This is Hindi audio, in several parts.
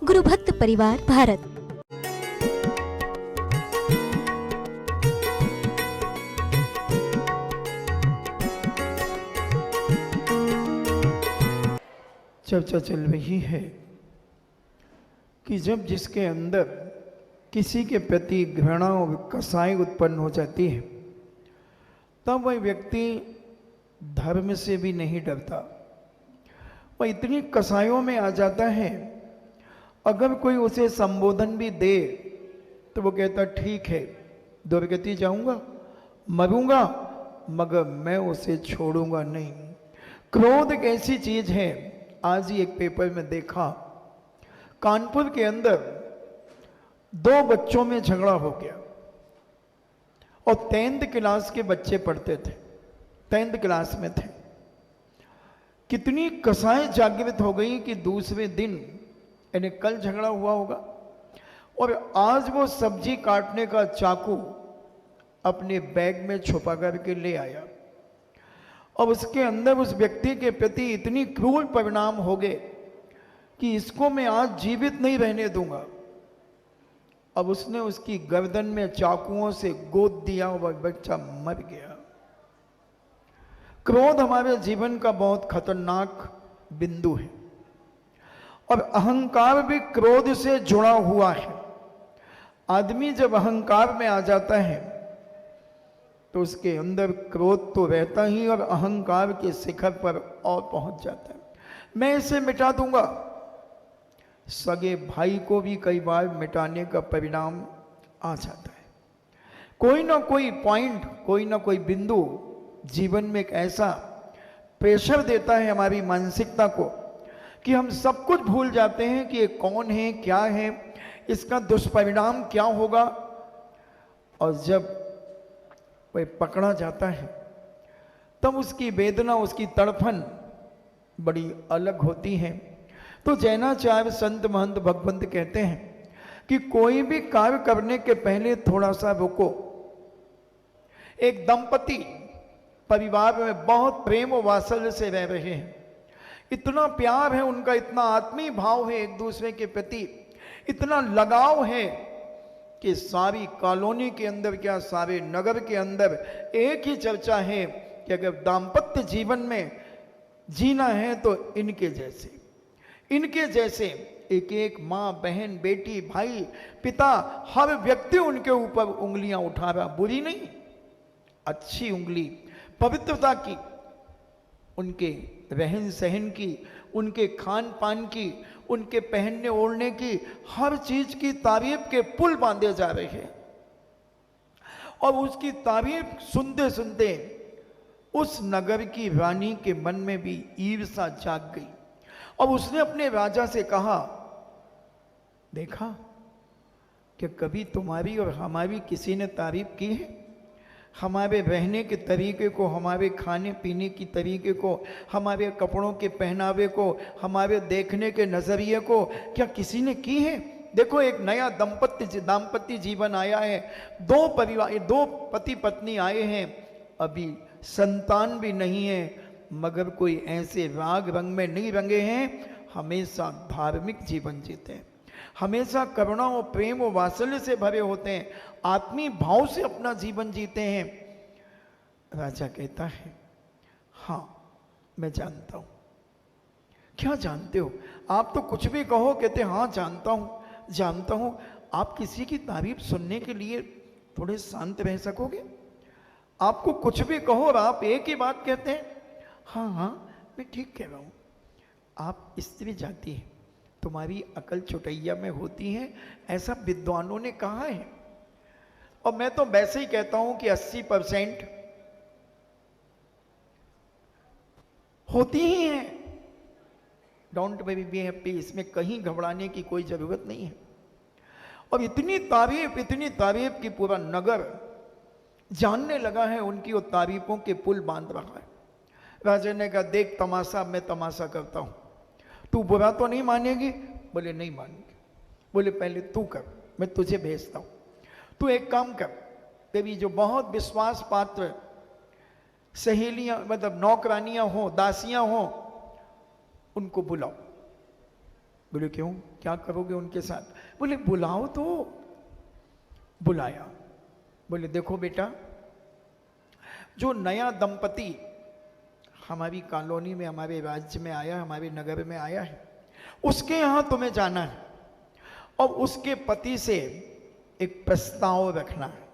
गुरु भक्त परिवार भारत। चर्चा चल रही है कि जब जिसके अंदर किसी के प्रति घृणा और कसाई उत्पन्न हो जाती है तब वह व्यक्ति धर्म से भी नहीं डरता। वह इतनी कसाइयों में आ जाता है, अगर कोई उसे संबोधन भी दे तो वो कहता ठीक है, दुर्गति जाऊंगा, मरूंगा, मगर मैं उसे छोड़ूंगा नहीं। क्रोध एक ऐसी चीज है, आज ही एक पेपर में देखा, कानपुर के अंदर 2 बच्चों में झगड़ा हो गया और 10th क्लास के बच्चे पढ़ते थे, 10th क्लास में थे। कितनी कसाई जागृत हो गई कि दूसरे दिन, यानी कल झगड़ा हुआ होगा और आज वो सब्जी काटने का चाकू अपने बैग में छुपा करके ले आया और उसके अंदर उस व्यक्ति के प्रति इतनी क्रूर परिणाम हो गए कि इसको मैं आज जीवित नहीं रहने दूंगा। अब उसने उसकी गर्दन में चाकुओं से गोद दिया और बच्चा मर गया। क्रोध हमारे जीवन का बहुत खतरनाक बिंदु है और अहंकार भी क्रोध से जुड़ा हुआ है। आदमी जब अहंकार में आ जाता है तो उसके अंदर क्रोध तो रहता ही और अहंकार के शिखर पर और पहुंच जाता है। मैं इसे मिटा दूंगा। सगे भाई को भी कई बार मिटाने का परिणाम आ जाता है। कोई ना कोई पॉइंट, कोई ना कोई बिंदु जीवन में एक ऐसा प्रेशर देता है हमारी मानसिकता को कि हम सब कुछ भूल जाते हैं कि ये कौन है, क्या है, इसका दुष्परिणाम क्या होगा। और जब वह पकड़ा जाता है तब उसकी वेदना, उसकी तड़फन बड़ी अलग होती है। तो जैनाचार्य संत महंत भगवंत कहते हैं कि कोई भी कार्य करने के पहले थोड़ा सा रुको। एक दंपति परिवार में बहुत प्रेम और वात्सल्य से रह रहे हैं, इतना प्यार है उनका, इतना आत्मीय भाव है एक दूसरे के प्रति, इतना लगाव है कि सारी कॉलोनी के अंदर, क्या सारे नगर के अंदर एक ही चर्चा है कि अगर दाम्पत्य जीवन में जीना है तो इनके जैसे एक एक माँ, बहन, बेटी, भाई, पिता, हर व्यक्ति उनके ऊपर उंगलियां उठा रहा। बुरी नहीं, अच्छी उंगली, पवित्रता की, उनके रहन सहन की, उनके खान पान की, उनके पहनने ओढ़ने की, हर चीज की तारीफ के पुल बांधे जा रहे हैं। और उसकी तारीफ सुनते सुनते उस नगर की रानी के मन में भी ईर्ष्या जाग गई और उसने अपने राजा से कहा, देखा कि कभी तुम्हारी और हमारी किसी ने तारीफ की है? हमारे रहने के तरीके को, हमारे खाने पीने की तरीके को, हमारे कपड़ों के पहनावे को, हमारे देखने के नज़रिए को क्या किसी ने की है? देखो, एक नया दाम्पत्य जीवन आया है, 2 पति पत्नी आए हैं, अभी संतान भी नहीं है, मगर कोई ऐसे राग रंग में नहीं रंगे हैं, हमेशा धार्मिक जीवन जीते हैं, हमेशा करुणा और प्रेम और वात्सल्य से भरे होते हैं, आत्मीय भाव से अपना जीवन जीते हैं। राजा कहता है, हाँ मैं जानता हूं। क्या जानते हो? आप तो कुछ भी कहो, कहते हाँ जानता हूं। आप किसी की तारीफ सुनने के लिए थोड़े शांत रह सकोगे? आपको कुछ भी कहो और आप एक ही बात कहते हैं, हाँ मैं ठीक कह रहा हूं। आप स्त्री जाति है, तुम्हारी अकल चुटैया में होती है, ऐसा विद्वानों ने कहा है। और मैं तो वैसे ही कहता हूं कि 80% होती ही है। डोंट बी हैप्पी, इसमें कहीं घबराने की कोई जरूरत नहीं है। और इतनी तारीफ की पूरा नगर जानने लगा है उनकी, और तारीफों के पुल बांध रहा है। राजा ने कहा, देख तमाशा, मैं तमाशा करता हूं, तू बुरा तो नहीं मानेगी? बोले नहीं मानेगी। बोले पहले तू कर, मैं तुझे भेजता हूं। तू एक काम कर, तेरी जो बहुत विश्वास पात्र सहेलियां, मतलब नौकरानियां हो, दासियां हो, उनको बुलाओ। बोले क्यों, क्या करोगे उनके साथ? बोले बुलाओ तो। बुलाया। बोले देखो बेटा, जो नया दंपति हमारी कॉलोनी में, हमारे राज्य में आया, हमारे नगर में आया है, उसके यहां तुम्हें जाना है और उसके पति से एक प्रस्ताव रखना है।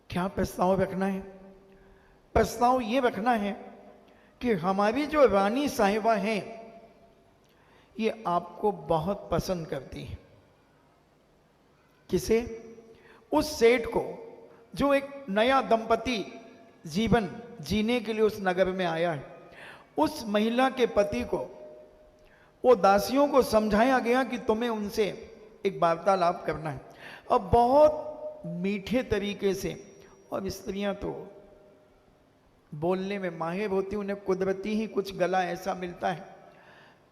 क्या प्रस्ताव रखना है? प्रस्ताव ये रखना है कि हमारी जो रानी साहिबा है ये आपको बहुत पसंद करती है। किसे? उस सेठ को, जो एक नया दंपति जीवन जीने के लिए उस नगर में आया है। उस महिला के पति को, वो दासियों को समझाया गया कि तुम्हें उनसे एक वार्तालाप करना है। अब बहुत मीठे तरीके से, और स्त्रियां तो बोलने में माहिर होती, उन्हें कुदरती ही कुछ गला ऐसा मिलता है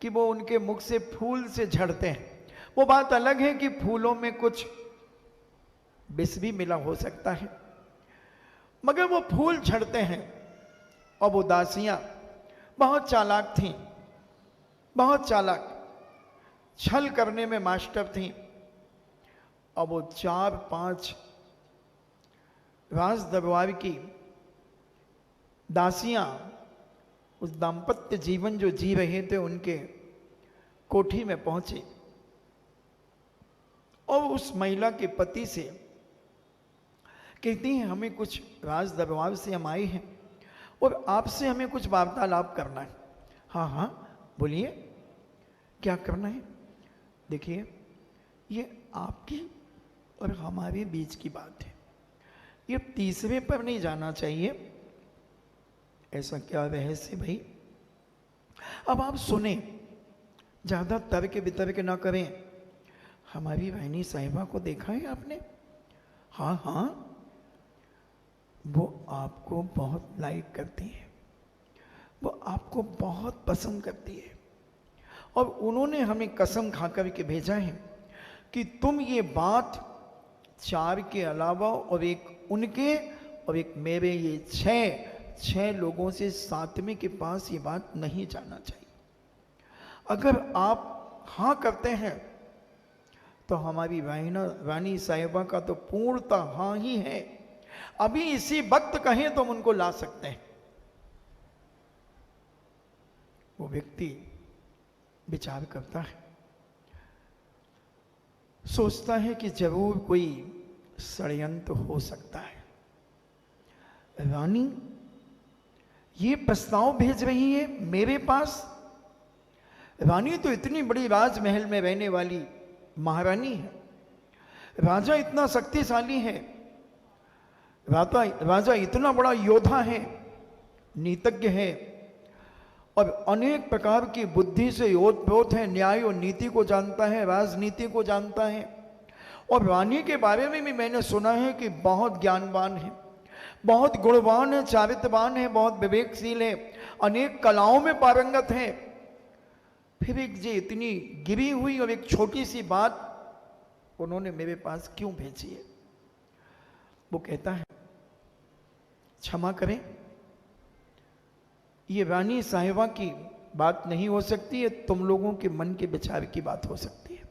कि वो उनके मुख से फूल से झड़ते हैं। वो बात अलग है कि फूलों में कुछ विष भी मिला हो सकता है, मगर वो फूल झड़ते हैं। और वो दासियां बहुत चालाक थीं, बहुत चालाक, छल करने में मास्टर थीं। और वो 4-5 राज दरबार की दासियां उस दाम्पत्य जीवन जो जी रहे थे उनके कोठी में पहुंचे और उस महिला के पति से कहती हैं, हमें कुछ राज दरबार से हम आए हैं और आपसे हमें कुछ वार्तालाप करना है। हाँ हाँ बोलिए, क्या करना है? देखिए, ये आपकी और हमारे बीच की बात है, ये तीसरे पर नहीं जाना चाहिए। ऐसा क्या रहस्य भाई? अब आप सुने, ज्यादा तर्क वितर्क ना करें। हमारी रानी साहिबा को देखा है आपने? हाँ हाँ, वो आपको बहुत लाइक करती है, वो आपको बहुत पसंद करती है। और उन्होंने हमें कसम खाकर के भेजा है कि तुम ये बात 4 के अलावा और एक उनके और एक मेरे, ये 6 लोगों से 7वें के पास ये बात नहीं जाना चाहिए। अगर आप हाँ करते हैं तो हमारी रानी साहिबा का तो पूर्णतः हाँ ही है। अभी इसी वक्त कहें तो हम उनको ला सकते हैं। वो व्यक्ति विचार करता है, सोचता है कि जरूर कोई षड्यंत्र हो सकता है। रानी ये प्रस्ताव भेज रही है मेरे पास। रानी तो इतनी बड़ी राजमहल में रहने वाली महारानी है, राजा इतना शक्तिशाली है, राजा इतना बड़ा योद्धा है, नीतज्ञ है और अनेक प्रकार की बुद्धि से ओतप्रोत है, न्याय और नीति को जानता है, राजनीति को जानता है। और रानी के बारे में भी मैंने सुना है कि बहुत ज्ञानवान है, बहुत गुणवान है, चारित्रवान है, बहुत विवेकशील है, अनेक कलाओं में पारंगत है। फिर एक जी इतनी गिरी हुई और एक छोटी सी बात उन्होंने मेरे पास क्यों भेजी है? वो कहता है, क्षमा करें, ये रानी साहिबा की बात नहीं हो सकती है, तुम लोगों के मन के विचार की बात हो सकती है।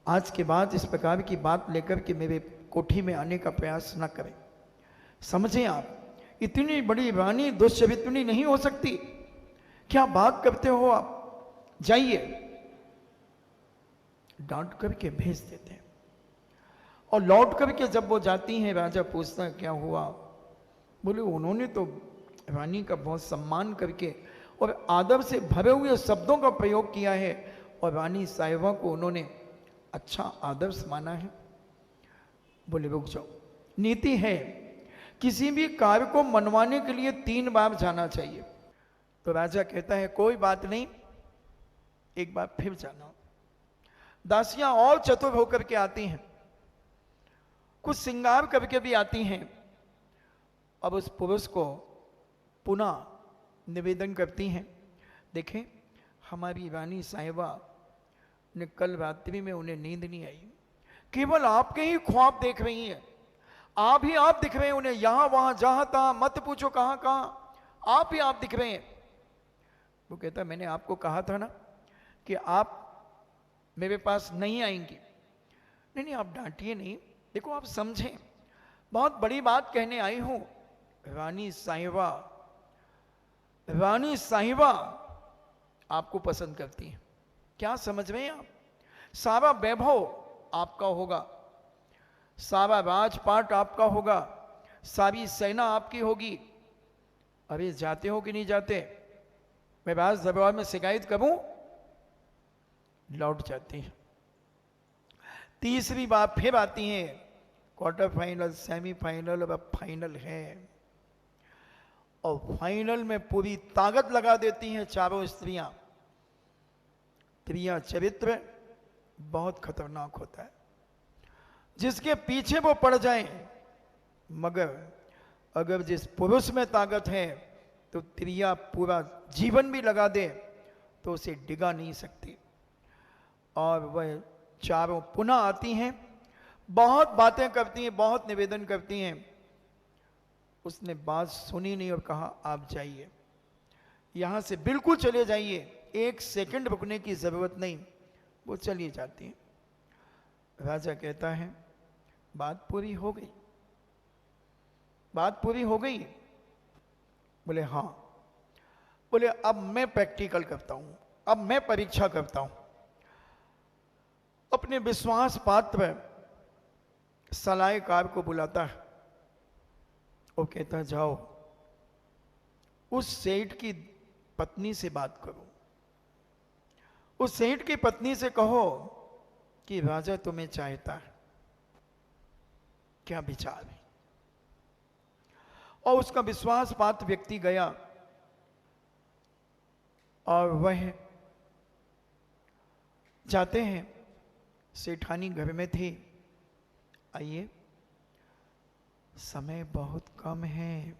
आज के बाद इस प्रकार की बात लेकर के मेरे कोठी में आने का प्रयास न करें। समझें आप, इतनी बड़ी रानी दुष्चरित्रिणी नहीं हो सकती। क्या बात करते हो आप? जाइए। डांट करके भेज देते हैं। और लौट करके जब वो जाती हैं, राजा पूछता है क्या हुआ? बोले उन्होंने तो रानी का बहुत सम्मान करके और आदर से भरे हुए शब्दों का प्रयोग किया है और रानी साहिबा को उन्होंने अच्छा आदर्श माना है। बोले रुक जाओ, नीति है किसी भी कार्य को मनवाने के लिए 3 बार जाना चाहिए। तो राजा कहता है कोई बात नहीं, एक बार फिर जाना। दासियां और चतुर होकर के आती हैं, कुछ श्रृंगार करके भी आती हैं। अब उस पुरुष को पुनः निवेदन करती हैं, देखें हमारी रानी साहिबा ने कल रात्रि में उन्हें नींद नहीं आई, केवल आपके ही ख्वाब देख रही हैं, आप ही आप दिख रहे हैं उन्हें, यहां वहां जहां तहां, मत पूछो कहां कहां, आप ही आप दिख रहे हैं। वो कहता मैंने आपको कहा था ना कि आप मेरे पास नहीं आएंगी। नहीं नहीं, आप डांटिए नहीं, देखो आप समझें, बहुत बड़ी बात कहने आई हूं। रानी साहिबा, रानी साहिबा आपको पसंद करती है। क्या समझ रहे हैं आप? सारा वैभव आपका होगा, सारा राजपाट आपका होगा, सारी सेना आपकी होगी। अरे जाते हो कि नहीं जाते? मैं बाज दरबार में शिकायत करूं, लौट जाती हैं। तीसरी बार फिर आती हैं, क्वार्टर फाइनल, सेमीफाइनल, अब फाइनल है, और फाइनल में पूरी ताकत लगा देती हैं चारों स्त्रियां। स्त्रियां चरित्र बहुत खतरनाक होता है, जिसके पीछे वो पड़ जाएं, मगर अगर जिस पुरुष में ताकत है तो स्त्रियां पूरा जीवन भी लगा दे तो उसे डिगा नहीं सकती। और वह चारों पुनः आती हैं, बहुत बातें करती हैं, बहुत निवेदन करती हैं। उसने बात सुनी नहीं और कहा आप जाइए, यहां से बिल्कुल चले जाइए, एक सेकंड रुकने की जरूरत नहीं। वो चली जाती है। राजा कहता है बात पूरी हो गई, बात पूरी हो गई? बोले हाँ। बोले अब मैं प्रैक्टिकल करता हूं, अब मैं परीक्षा करता हूं। अपने विश्वास पात्र सलाहकार को बुलाता है और कहता है जाओ उस सेठ की पत्नी से बात करो, उस सेठ की पत्नी से कहो कि राजा तुम्हें चाहता है, क्या विचार है? और उसका विश्वास पात्र व्यक्ति गया और वह जाते हैं। सेठानी घर में थी। आइए, समय बहुत कम है,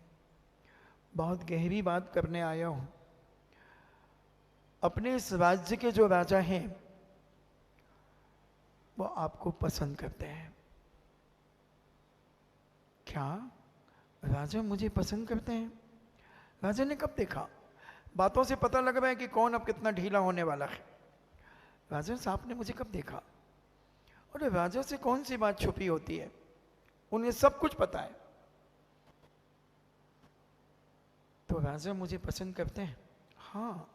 बहुत गहरी बात करने आया हूं। अपने इस राज्य के जो राजा हैं वो आपको पसंद करते हैं। क्या राजा मुझे पसंद करते हैं? राजा ने कब देखा? बातों से पता लग रहा है कि कौन अब कितना ढीला होने वाला है। राजा साहब ने मुझे कब देखा? और राजा से कौन सी बात छुपी होती है? उन्हें सब कुछ पता है। तो राजा मुझे पसंद करते हैं, हाँ,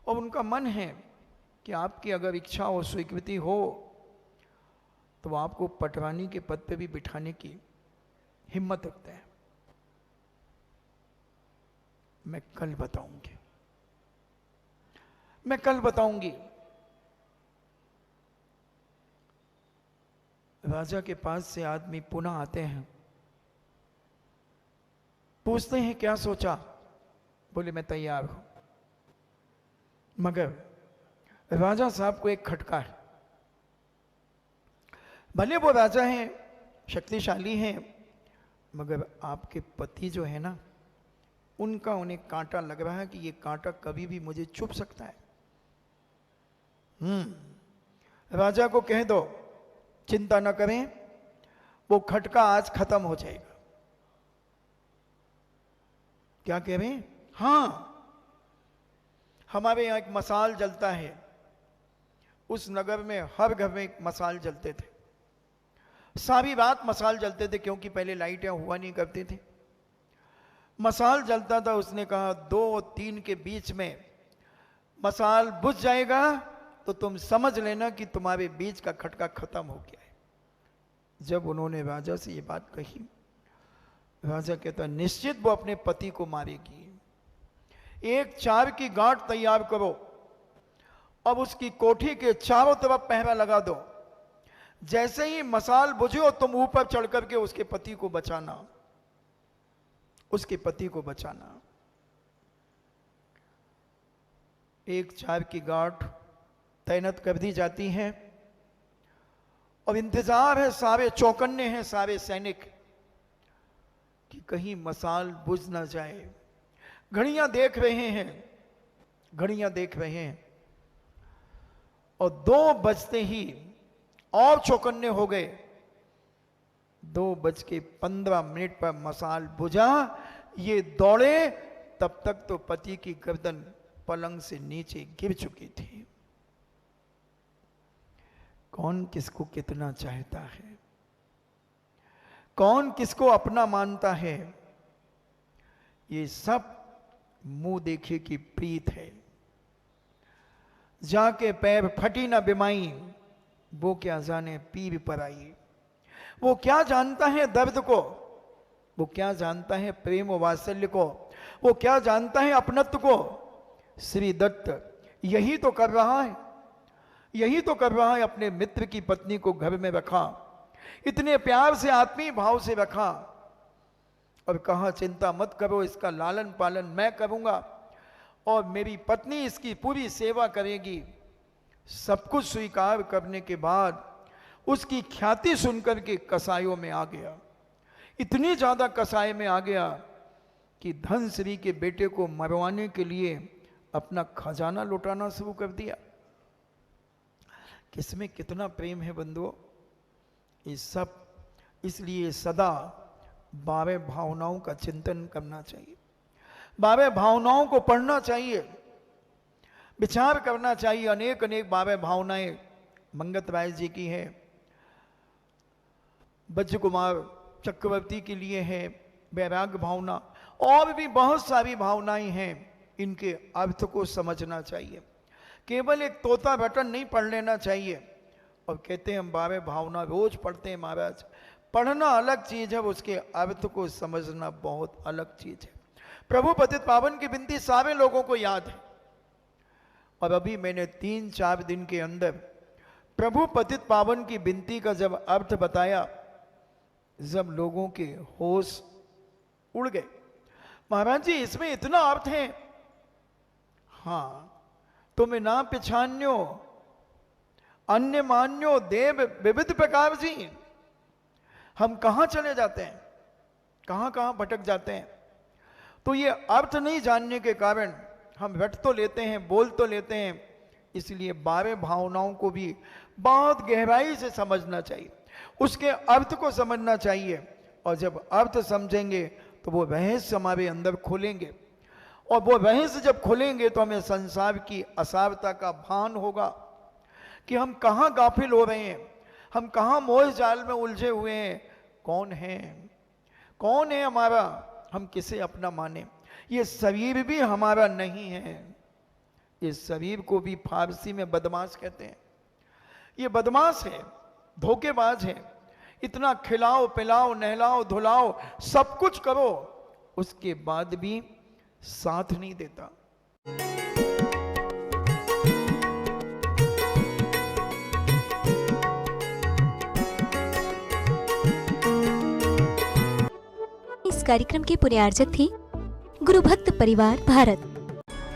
और उनका मन है कि आपकी अगर इच्छा और स्वीकृति हो तो वो आपको पटवानी के पद पे भी बिठाने की हिम्मत रखते हैं। मैं कल बताऊंगी, मैं कल बताऊंगी। राजा के पास से आदमी पुनः आते हैं, पूछते हैं क्या सोचा? बोले मैं तैयार हूं, मगर राजा साहब को एक खटका है। भले वो राजा हैं, शक्तिशाली हैं, मगर आपके पति जो है ना, उनका उन्हें कांटा लग रहा है कि ये कांटा कभी भी मुझे चुभ सकता है। राजा को कह दो चिंता न करें, वो खटका आज खत्म हो जाएगा। क्या कह रहे हैं? हाँ, हमारे यहां एक मसाल जलता है। उस नगर में हर घर में एक मसाल जलते थे, सारी रात मसाल जलते थे, क्योंकि पहले लाइटें हुआ नहीं करती थी। मसाल जलता था। उसने कहा 2 और 3 के बीच में मसाल बुझ जाएगा तो तुम समझ लेना कि तुम्हारे बीच का खटका खत्म हो गया है। जब उन्होंने राजा से ये बात कही, राजा कहता निश्चित वो अपने पति को मारेगी। एक 4 की गांठ तैयार करो, अब उसकी कोठी के चारों तरफ पहरा लगा दो। जैसे ही मसाल बुझे और तुम ऊपर चढ़ करके उसके पति को बचाना, उसके पति को बचाना। एक 4 की गांठ तैनात कर दी जाती है और इंतजार है, सारे चौकन्ने हैं, सारे सैनिक, कि कहीं मसाल बुझ ना जाए। घड़ियां देख रहे हैं, घड़ियां देख रहे हैं, और 2 बजते ही और चौकन्ने हो गए। 2:15 पर मसाल बुझा। ये दौड़े, तब तक तो पति की गर्दन पलंग से नीचे गिर चुकी थी। कौन किसको कितना चाहता है, कौन किसको अपना मानता है, ये सब मुंह देखे की प्रीत है। जाके पैर फटी ना बिमाई, वो क्या जाने पीर पर आई। वो क्या जानता है दर्द को, वो क्या जानता है प्रेम वात्सल्य को, वो क्या जानता है अपनत्व को। श्री दत्त यही तो कर रहा है, यही तो कर रहा है। अपने मित्र की पत्नी को घर में रखा, इतने प्यार से आत्मीय भाव से रखा और कहा चिंता मत करो, इसका लालन पालन मैं करूंगा और मेरी पत्नी इसकी पूरी सेवा करेगी। सब कुछ स्वीकार करने के बाद उसकी ख्याति सुनकर के कसाईयों में आ गया। इतनी ज्यादा कसाई में आ गया कि धनश्री के बेटे को मरवाने के लिए अपना खजाना लुटाना शुरू कर दिया। किसमें कितना प्रेम है बंधुओं, ये सब। इसलिए सदा 12 भावनाओं का चिंतन करना चाहिए, 12 भावनाओं को पढ़ना चाहिए, विचार करना चाहिए। अनेक अनेक 12 भावनाएं मंगत राय जी की है, बज्र कुमार चक्रवर्ती के लिए है वैराग्य भावना, और भी बहुत सारी भावनाएं हैं। इनके अर्थ को समझना चाहिए, केवल एक तोता बटन नहीं पढ़ लेना चाहिए। और कहते हैं हम 12 भावना रोज पढ़ते हैं महाराज। पढ़ना अलग चीज है, उसके अर्थ को समझना बहुत अलग चीज है। प्रभु पतित पावन की विनती सारे लोगों को याद है, और अभी मैंने 3-4 दिन के अंदर प्रभु पतित पावन की विनती का जब अर्थ बताया, जब लोगों के होश उड़ गए। महाराज जी इसमें इतना अर्थ है। हाँ, तुम्हें ना पिछान्यो अन्य मान्यो देव विविध प्रकार जी। हम कहां चले जाते हैं, कहां कहां भटक जाते हैं। तो ये अर्थ नहीं जानने के कारण हम रट तो लेते हैं, बोल तो लेते हैं। इसलिए 12 भावनाओं को भी बहुत गहराई से समझना चाहिए, उसके अर्थ को समझना चाहिए। और जब अर्थ समझेंगे तो वो रहस्य हमारे अंदर खुलेंगे, और वो रहस्य जब खुलेंगे तो हमें संसार की असारता का भान होगा कि हम कहाँ गाफिल हो रहे हैं, हम कहाँ मोह जाल में उलझे हुए हैं। कौन है, कौन है हमारा, हम किसे अपना माने। ये शरीर भी हमारा नहीं है। इस शरीर को भी फारसी में बदमाश कहते हैं। ये बदमाश है, धोखेबाज है। इतना खिलाओ पिलाओ नहलाओ धुलाओ सब कुछ करो, उसके बाद भी साथ नहीं देता। इस कार्यक्रम के पुण्यार्जक थी गुरु भक्त परिवार भारत।